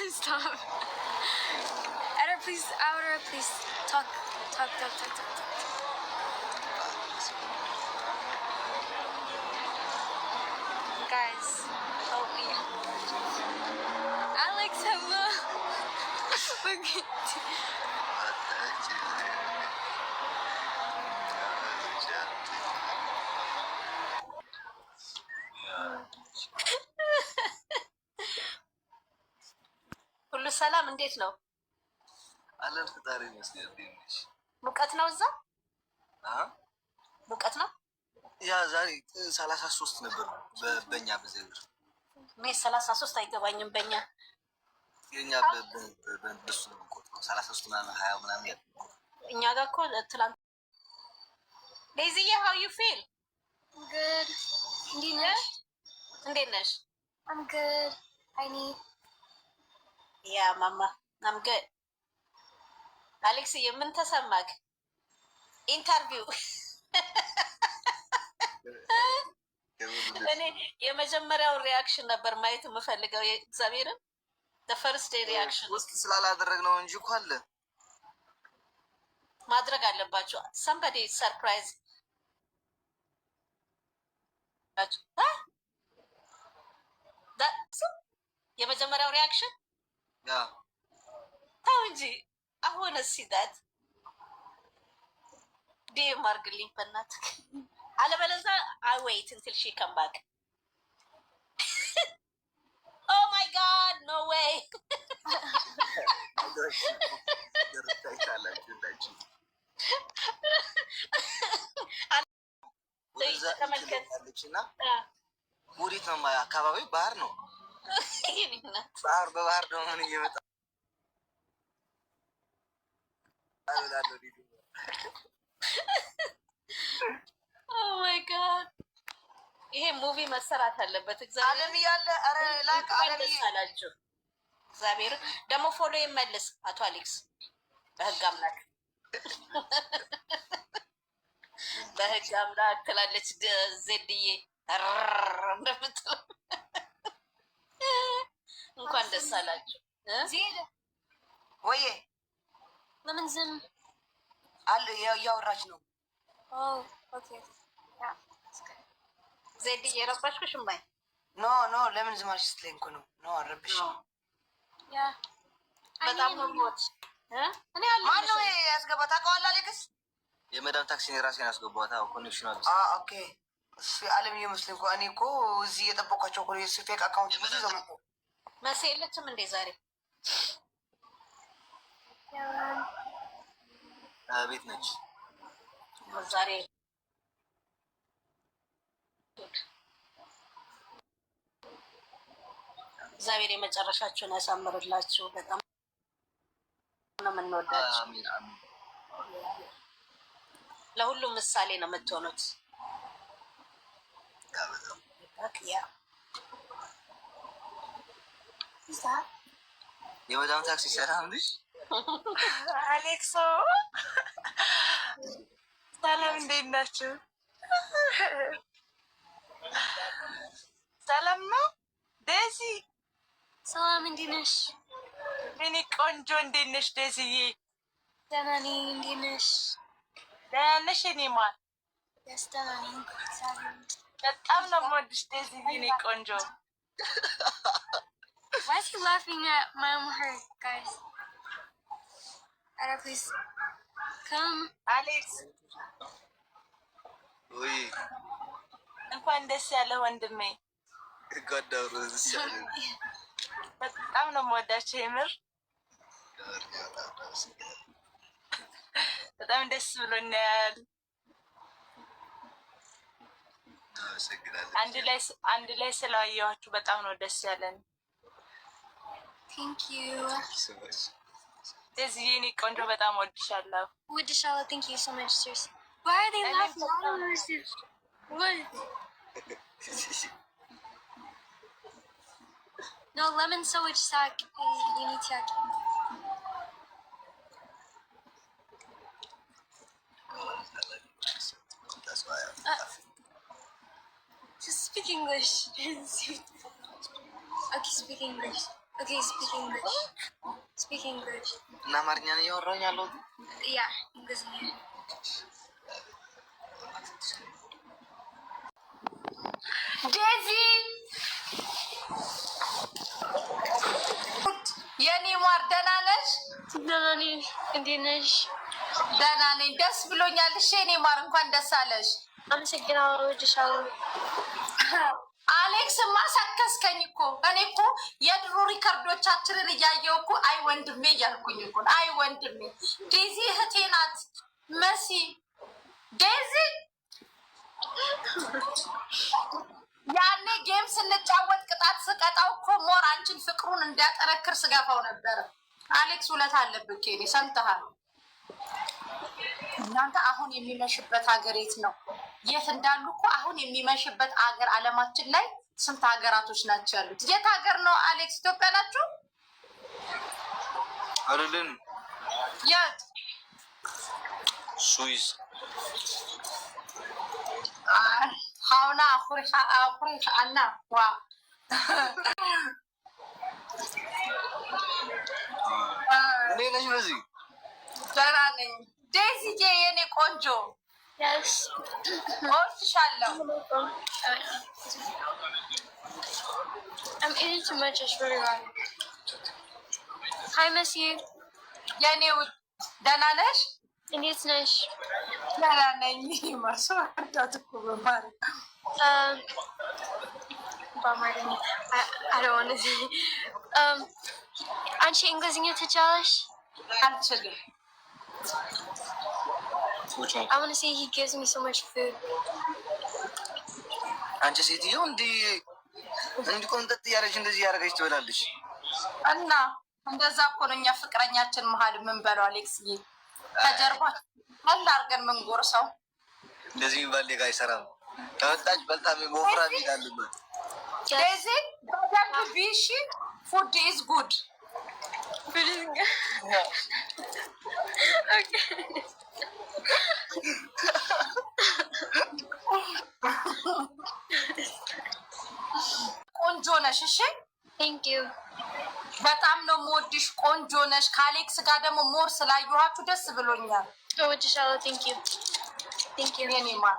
Stop. Outer, please. Outer, please. Talk. Guys, help me. Alex, hello. ሁሉ ሰላም እንዴት ነው? አለን ፈጣሪ ይመስገን። ሙቀት ነው እዛ? ሙቀት ነው። ያ ዛሬ 33 ነበር በእኛ በዘይር ሜ 33 አይገባኝም በእኛ የኛ በእሱ ነው የምንቆጥረው 33 ምናምን 20 ምናምን ያለ እኛ ጋር እኮ ትላንት ዴዚዬ how you feel? Good. እንዴት ነሽ? I'm good. I need. Yeah, mama. I'm good. አሌክስ ምን ተሰማክ? ኢንተርቪው እኔ የመጀመሪያው ሪያክሽን ነበር ማየት የምፈልገው የእግዚአብሔርን the first day reaction ውስጥ ስላላደረግነው እንጂ እኮ አለ ማድረግ አለባቸው። somebody surprise የመጀመሪያው ሪያክሽን ያ ታው እንጂ አሁን ሲዳት ዲም አድርግልኝ በእናትህ አለበለዚያ I wait until she come back. Oh my god, no way. ወዴት ነው አካባቢው? ባህር ነው። ባህር በባህር ደግሞ ምን እየመጣ Oh my god. ይሄ ሙቪ መሰራት አለበት። እግዚአብሔር ያለ አረ ላክ አለ አላችሁ። እግዚአብሔር ደግሞ ፎሎ ይመልስ አቶ አሌክስ በህግ አምላክ በህግ አምላክ ትላለች ዜድዬ እንደምትለው እንኳን ደስ አላችሁ። ዜድ ወይ ለምን ዝም አለ? ያወራች ነው። ኦኬ ዜድዬ ረባሽኩሽ እማይ? ኖ ለምን ዝም አልሽ ስትለኝ እኮ ነው። ኖ አረብሽ ያ በጣም ነው ሞት እኔ አለ ማነው ያስገባ ታውቀዋለህ? አሌክስ የመዳም ታክሲን የራሴን ያስገባታ ኮኔክሽን አለ። ኦኬ እሱ አለም ይመስልኝ እኮ እኔ እኮ እዚህ የጠበኳቸው እኮ የሱ ፌክ አካውንት ብዙ ዘመን መሲ የለችም እንዴ ዛሬ? ቤት ነች ዛሬ። እግዚአብሔር የመጨረሻችሁን ያሳምርላችሁ። በጣም ነው የምንወዳችሁ። ለሁሉም ምሳሌ ነው የምትሆኑት። የመዳም ታክሲ ሰላም ልጅ አሌክሶ ሰላም፣ እንዴት ናችሁ? ሰላም ነው። ዴዚ ሰላም፣ እንዴት ነሽ? እኔ ቆንጆ፣ እንዴት ነሽ ዴዚዬ? ደህና ነኝ። እንዴት ነሽ? ደህና ነሽ? እኔ ማር ደህና ነኝ። በጣም ነው የምወድሽ ዴዚዬ፣ እኔ ቆንጆ። Why is he laughing at my hair, guys? Please come. አሌክስ ወይ እንኳን ደስ ያለ ወንድሜ። በጣም ነው የምወዳቸው የምር በጣም ደስ ብሎኛል። አንድ ላይ ስላየኋችሁ በጣም ነው ደስ ያለን። Thank you. እዚህ የኔ ቆንጆ በጣም ወድሻለሁ። ወድሻለሁ። Thank you so much, seriously. Why are they laughing? What? No, lemon sandwich sack. You need to. Just speak English. Okay, speak English. Okay, speak English. Speak English. እና አማርኛ ነው እያወራሁኝ ያለሁት? Yeah, English. ዴዚ የኔ ማር ደህና ነሽ? ደህና ነኝ። እንዴት ነሽ? ደህና ነኝ። ደስ ብሎኛል። እሺ የኔ ማር እንኳን ደስ አለሽ። አመሰግናለሁ። እወድሻለሁ። አሌክስማ ሰከስከኝ እኮ። እኔ እኮ የድሮ ሪከርዶቻችንን እያየሁ እኮ አይ ወንድሜ እያልኩኝ እኮ አይ ወንድሜ። ዴዚ እህቴ ናት። መሲ ዴዚ ያኔ ጌም ስንጫወት ቅጣት ስቀጣው እኮ ሞር አንቺን ፍቅሩን እንዲያጠረክር ስገፋው ነበረ። አሌክስ ውለታ አለብህ ኬኔ ሰምተሃል? እናንተ አሁን የሚመሽበት ሀገር የት ነው? የት እንዳሉ እኮ አሁን የሚመሽበት ሀገር አለማችን ላይ ስንት ሀገራቶች ናቸው ያሉት? የት ሀገር ነው አሌክስ? ኢትዮጵያ ናችሁ አይደለም? የት? ስዊዝ ሀውና አኩሪ አና ዋ እኔ ነኝ በዚህ ደህና ነኝ። ዴዚዬ የኔ ቆንጆ Yes. እወድሻለሁ። I'm eating too much. I swear to God. Hi, Missy. የኔ ውድ ደህና ነሽ? እንዴት ነሽ? ደህና ነኝ። ማርሶ አዳት እኮ በማለት በአማርኛ I don't want to say. አንቺ እንግሊዝኛ ትችያለሽ? አልችልም። I want to say he gives me so much food. አንቺ ሴትዮ እንዲህ ቆንጠጥ እያደረግሽ እንደዚህ እያደረገች ትበላለሽ እና እንደዛ እኮ ነው እኛ ፍቅረኛችን መሀል የምንበለው። አሌክስዬ ከጀርባ መላ አድርገን ምንጎርሰው እንደዚህ የሚባል ሌጋ አይሰራም። ከመጣች በልታ ወፍራም ይላልበት ዴዚ በደንብ ቢሺ ፉድ ኢዝ ጉድ ቆንጆ ነሽ። እሺ Thank you. በጣም ነው የምወድሽ። ቆንጆ ነሽ። ከአሌክስ ጋር ደግሞ ሞር ስላየኋችሁ ደስ ብሎኛል። እወድሻለሁ። Thank you. Thank you. የኔ ማር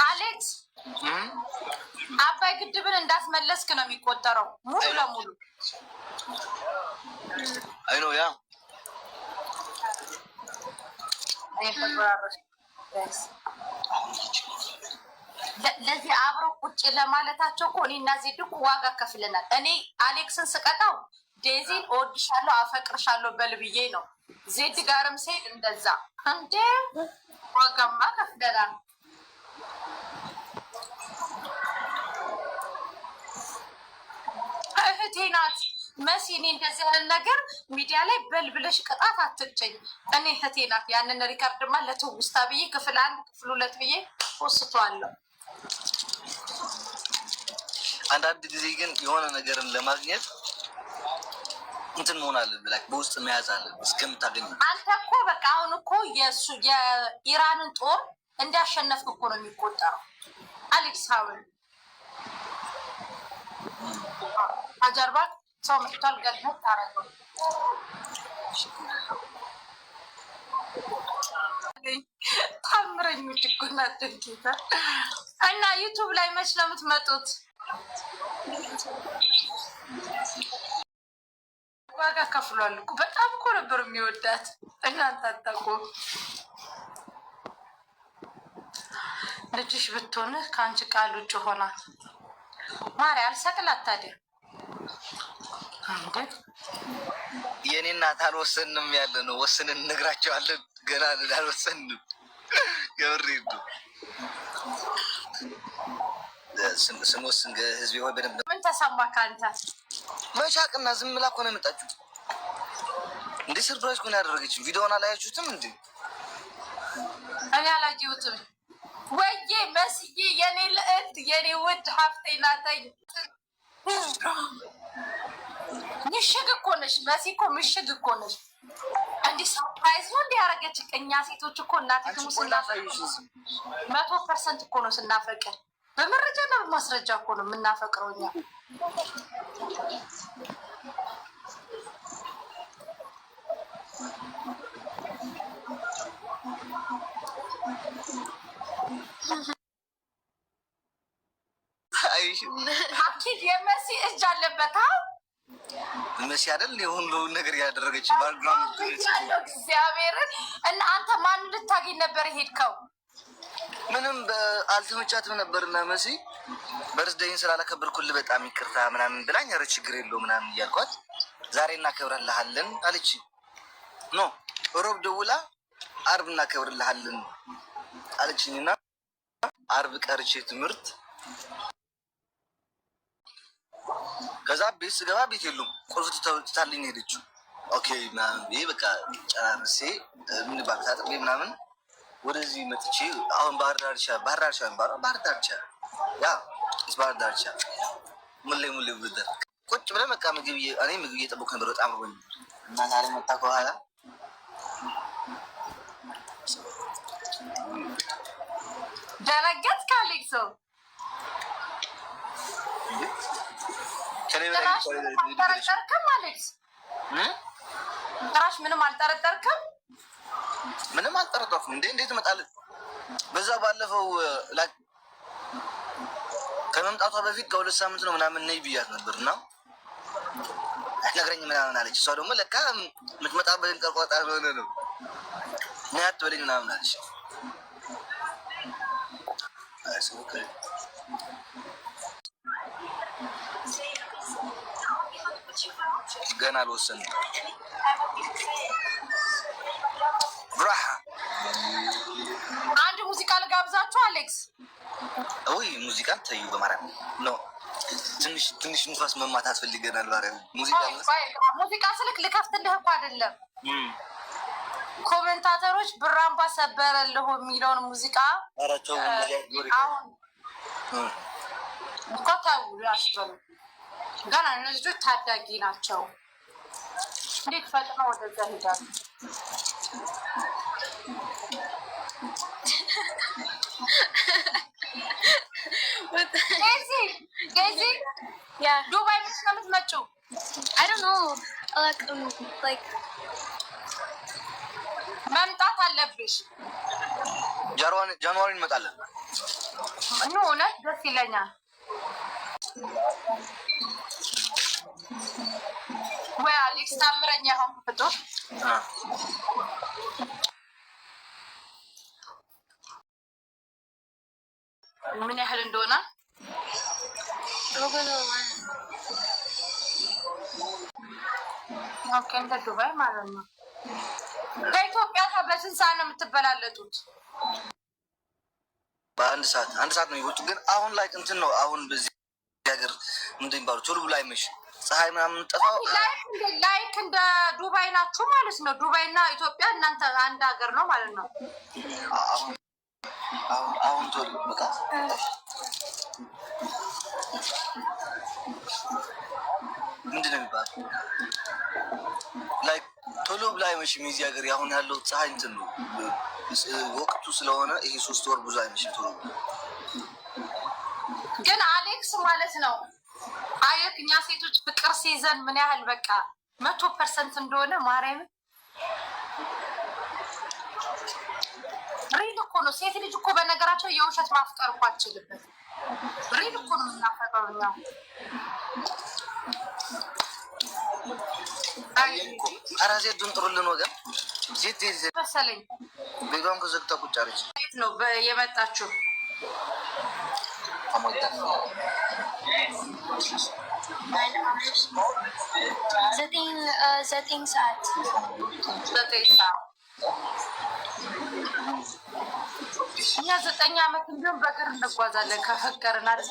አሌክስ አባይ ግድብን እንዳስመለስክ ነው የሚቆጠረው ሙሉ ለሙሉ። አይ ነው ያ ለዚህ አብረው ቁጭ ለማለታቸው እኮ እኔ እና ዜድ እኮ ዋጋ ከፍለናል። እኔ አሌክስን ስቀጣው ዴዚን እወድሻለሁ አፈቅርሻለሁ በል ብዬ ነው። ዜድ ጋርም ስሄድ እንደዛ እንደ ዋጋማ ከፍለናል። እህቴ ናት መሲ። እኔ እንደዚህ ያለን ነገር ሚዲያ ላይ በል ብለሽ ቅጣት አትጭኝ። እኔ እህቴ ናት። ያንን ሪከርድማ ለትውስታ ብዬ ክፍል 1 ክፍል 2 ብዬ ወስቷለሁ። አንዳንድ ጊዜ ግን የሆነ ነገርን ለማግኘት እንትን መሆን አለብህ፣ በውስጥ መያዝ አለብህ እስከምታገኝ። አንተ እኮ በቃ አሁን እኮ የእሱ የኢራንን ጦር እንዳሸነፍክ እኮ ነው የሚቆጠረው። አሌክስ ሀውን አጀርባ ሰው መጥቷል። ገድመት ታረገው ታምረኞች እኮ ናቸው ጌታ። እና ዩቱብ ላይ መች ነው የምትመጡት? ዋጋ ከፍሏል እኮ በጣም እኮ ነበር የሚወዳት። እናንተ አታውቁም። ልጅሽ ብትሆን ከአንቺ ቃል ውጭ ሆናት ማርያ አልሰቅላት ታዲያ እንዴ? የኔ እናት አልወሰንም ያለ ነው። ወስንን እነግራቸዋለን። ገና አልወሰንም። ገብሬ ስንወስን ህዝብ ሆይ በደንብ ምን ተሰማ ከአንተ? መሻቅና ዝም ብላ እኮ ነው የመጣችሁ። እንዴ ሰርፕራይዝ እኮ ነው ያደረገችው። ቪዲዮውን አላያችሁትም እንዴ? እኔ አላየሁትም። ወይዬ መስዬ የኔ ልዕልት የኔ ውድ ሀብቴ ናተኝ። ምሽግ እኮ ነሽ መሲ እኮ ምሽግ እኮ ነሽ። እንዲህ ሰርፕራይዝ ነው እንዲህ ያደረገች። እኛ ሴቶች እኮ እናቴ ትሙስና 100% እኮ ነው ስናፈቅር በመረጃና በማስረጃ እኮ ነው የምናፈቅረው እኛ። አኪድ የመሲ እጅ አለበት። መሲ አይደል የሁሉ ነገር ያደረገች ባክግራውንድ ያለው እግዚአብሔርን። እና አንተ ማን ልታገኝ ነበር የሄድከው? ምንም አልተመቻትም ነበርና መሲ በርዝደይን ስላላከበርኩልህ በጣም ይቅርታ ምናምን ብላኝ፣ ኧረ ችግር የለው ምናምን እያልኳት ዛሬ እናከብረልሃለን አለች። ኖ ሮብ ደውላ አርብ እናከብርልሃለን አለችኝና አርብ ቀርቼ ትምህርት ከዛ ቤት ስገባ ቤት የሉም፣ ቁልፍ ትታልኝ ሄደችው። ኦኬ ይሄ በቃ ጨራርሴ ምን ባል ታጥቤ ምናምን ወደዚህ መጥቼ አሁን ባህር ዳርቻ የሚባለው ባህር ዳርቻ ያ ባህር ዳርቻ ሙሌ ብድር ቁጭ ብለን በቃ ምግብ እየጠበኩ ነበር። በጣም ርቦኝ እና ዛሬ መጣ ከኋላ ደረገት ካሌክሶ አልጠረጠርክም? አሌክስ ጭራሽ ምንም አልጠረጠርክም? ምንም አልጠረጠርኩም። እንዴት እመጣለሁ? በዛ ባለፈው ከመምጣቷ በፊት ከ2 ሳምንት ነው ምናምን ነይ ብያት ነበር እና አትነግረኝ ምናምን አለች። እሷ ደግሞ ለካ የምትመጣበትን ቀርቋጣ ሆነ ነው ነይ አትበለኝ ምናምን አለች። ገና አልወሰንም። ብራሃ አንድ ሙዚቃ ልጋብዛችሁ አሌክስ። ወይ ሙዚቃ ተዩ በማርያም ነው። ትንሽ ንፋስ መማት አስፈልገናል። ማርያም ሙዚቃ ስልክ ልከፍትልህ እኮ አይደለም። ኮሜንታተሮች ብራምባ ሰበረልሁ የሚለውን ሙዚቃ አሁን እኮ ተው ያስበሉ። ገና እነዚህ ልጆች ታዳጊ ናቸው። እንዴት ፈጥነው ወደዛ ሄዳሉ? ዴዚ ዱባይ መች ነው የምትመጪው? I don't know. Like መምጣት አለብሽ። ጃንዋሪ እንመጣለን። እውነት ደስ ይለኛል። ወይ አሌክስ ታምረኛ ሆን ፍጡር። ምን ያህል እንደሆነ እንደ ዱባይ ማለት ነው። ከኢትዮጵያ ጋር በስንት ሰዓት ነው የምትበላለጡት? በአንድ ሰዓት ነው የሚወጡት። ግን አሁን ላይ እንትን ነው። አሁን በዚህ ሀገር ምንድን የሚባሉ ቶሎ ብሎ አይመሽም። ፀሐይ ምናምን ጠፋው። ላይክ እንደ ዱባይ ናችሁ ማለት ነው። ዱባይ እና ኢትዮጵያ እናንተ አንድ ሀገር ነው ማለት ነው። አሁን ቶሎ በቃ ምንድን ነው የሚባለው? ላይክ ቶሎ ብሎ አይመሽም። የዚህ ሀገር አሁን ያለው ፀሐይ እንትን ነው ወቅቱ ስለሆነ ይሄ 3 ወር ብዙ አይመሽም ቶሎ ብሎ። ግን አሌክስ ማለት ነው አየክ እኛ ሴቶች ፍቅር ሲይዘን ምን ያህል በቃ 100% እንደሆነ ማርያም ሪል እኮ ነው። ሴት ልጅ እኮ በነገራቸው የውሸት ማፍቀር እኮ አትችልበት። ሪል እኮ ነው የምናፈቀው እኛ። ኧረ ዜዱን ጥሩልን ወገን። ዜድ መሰለኝ ቤቷን ከዘግታ ቁጭ አለች። የት ነው የመጣችው? ዘጠኝ ሰዓት እኛ 9 ዓመት እንዲሁም በእግር እንጓዛለን ከፈቀርን አይደል?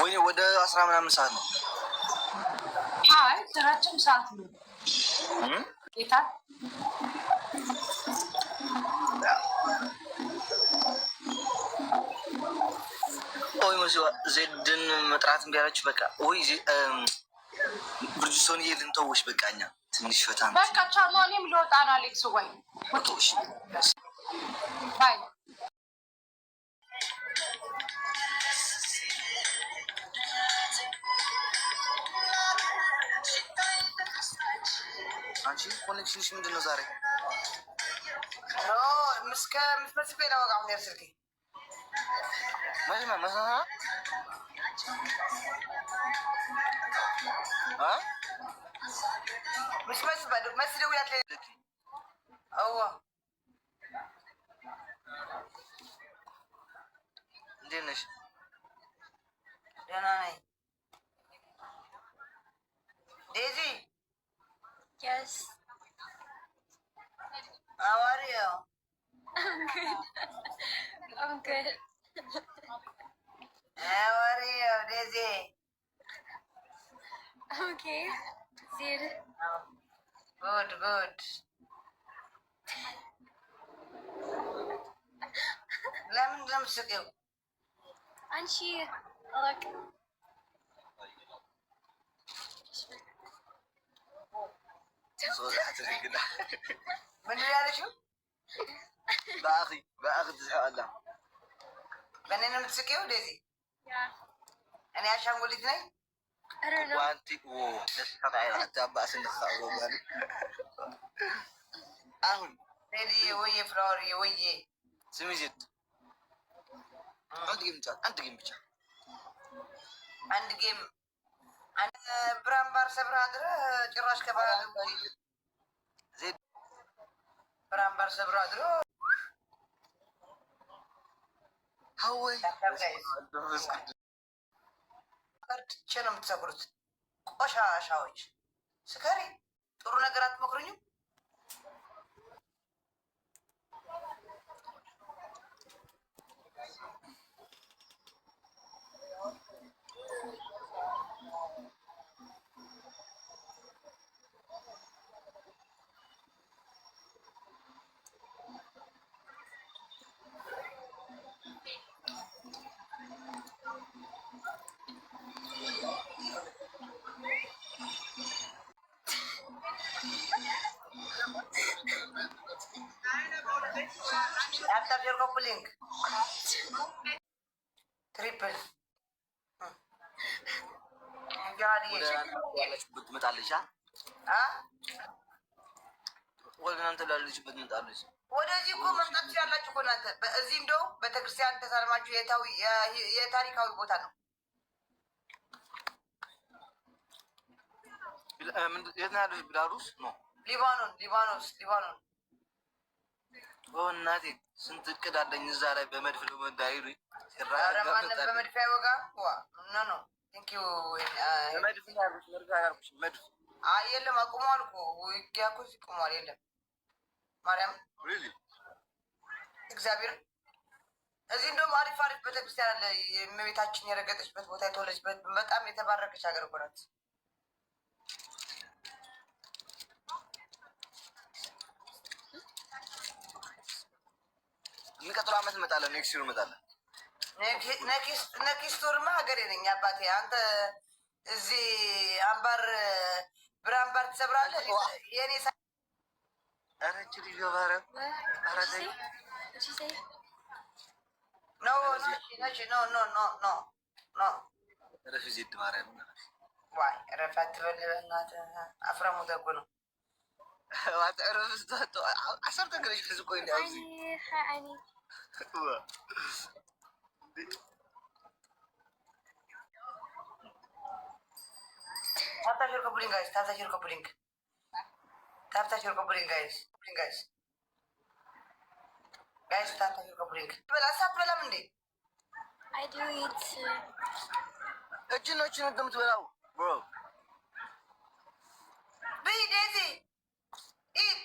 ወይ ወደ 10 ምናምን ሰዓት ነው። አይ ረጅም ሰዓት ነው። ጌታ ወይ መስዋ ዜድን መጥራት እምቢ አለች። በቃ ወይ ብርጅስቶን ልንተውሽ በቃ እኛ ትንሽ ፈታ በቃ ቻሉ። እኔም ልወጣ ነው አሌክስ። ወይ ወጥሽ ባይ አንቺ ኮኔክሽንሽ ምንድን ነው ዛሬ? مسك متمسك بينا وقع من يرسلكي ما مثلا ها مش مسلي وياك هو እንዴት ነሽ? ደህና ነኝ። ዴዚ Yes. how are you? I'm good. I'm good. how are you, Daisy? Okay. Sid. Good. ለምን እንደምትስቂው? አንቺ look. ምንድን ነው ያለሽው? በአኺ ትስሐላ በእኔ ነው የምትስቂው ዴዚ? Yeah. እኔ አሻንጉሊት ነኝ? I don't know. ዋንቲ አሁን ዴዲ ወዬ ፍላወር ወዬ ስሚ ዜድ አንድ ጌም ብቻ አንድ ጌም ብራምባር ሰብራ አድረ ጭራሽ ዜድ ብራምባር ሰብራ አድረ ሀወይ ቀርድቼ ነው የምትሰክሩት ቆሻሻዎች። ስከሪ ጥሩ ነገር አትመክሩኝም? After your coupling, triple. ያለችበት ትመጣለች። ወደ እናንተ ላለችበት ትመጣለች። ወደዚህ እኮ መምጣት ትችላላችሁ እኮ እናንተ። እዚህ እንደው ቤተክርስቲያን ተሳልማችሁ የታሪካዊ ቦታ ነው። የት ነው ያለች? ቤላሩስ ነው? ሊባኖስ። እናቴ ስንት እቅድ አለኝ እዛ ላይ በመድፍ ለመዳይሩ ማንም በመድፍ አይወጋ ነው። መድፍ የለም አቁሟል እኮ ውጊያ እኮ ሲቆሟል። የለም ማርያም እግዚአብሔር እዚህ እንደውም አሪፍ ቤተክርስቲያን አለ። የእመቤታችን የረገጠችበት ቦታ የተወለችበት በጣም የተባረከች ሀገር እኮ ናት። የሚቀጥለው ዓመት እመጣለሁ። ኔክስት ይር እመጣለሁ። ነኪስት ወርማ ሀገሬ ነኝ አባቴ። አንተ እዚህ ብራምባር ትሰብራለህ። የኔ ኧረ እች ልጅ ገባረ ረፊ ዜድ ማርያም ዋይ ረፍ አትበል በእናትህ። አፍረሙ ደጉ ነው። አሰርተ ገለች ህዝብ ቆይ ታብታሽር ኮፕሊንግ ጋይስ ታብታሽር ኮፕሊንግ ጋይስ ታብታሽር ኮፕሊንግ በላሳት በላም እንዴ I do it. እችን ነው እንደምትበላው ብሮ ብይ ዴዚ ኢት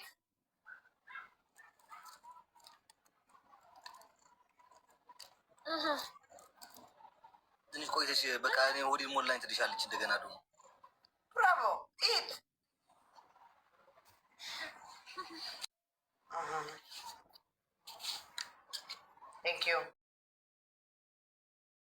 ትንሽ ቆይተሽ በቃ እኔ ወዲ ሞላኝ ትልሻለች። እንደገና ደግሞ ብራቮ ኢት ቴንክ ዩ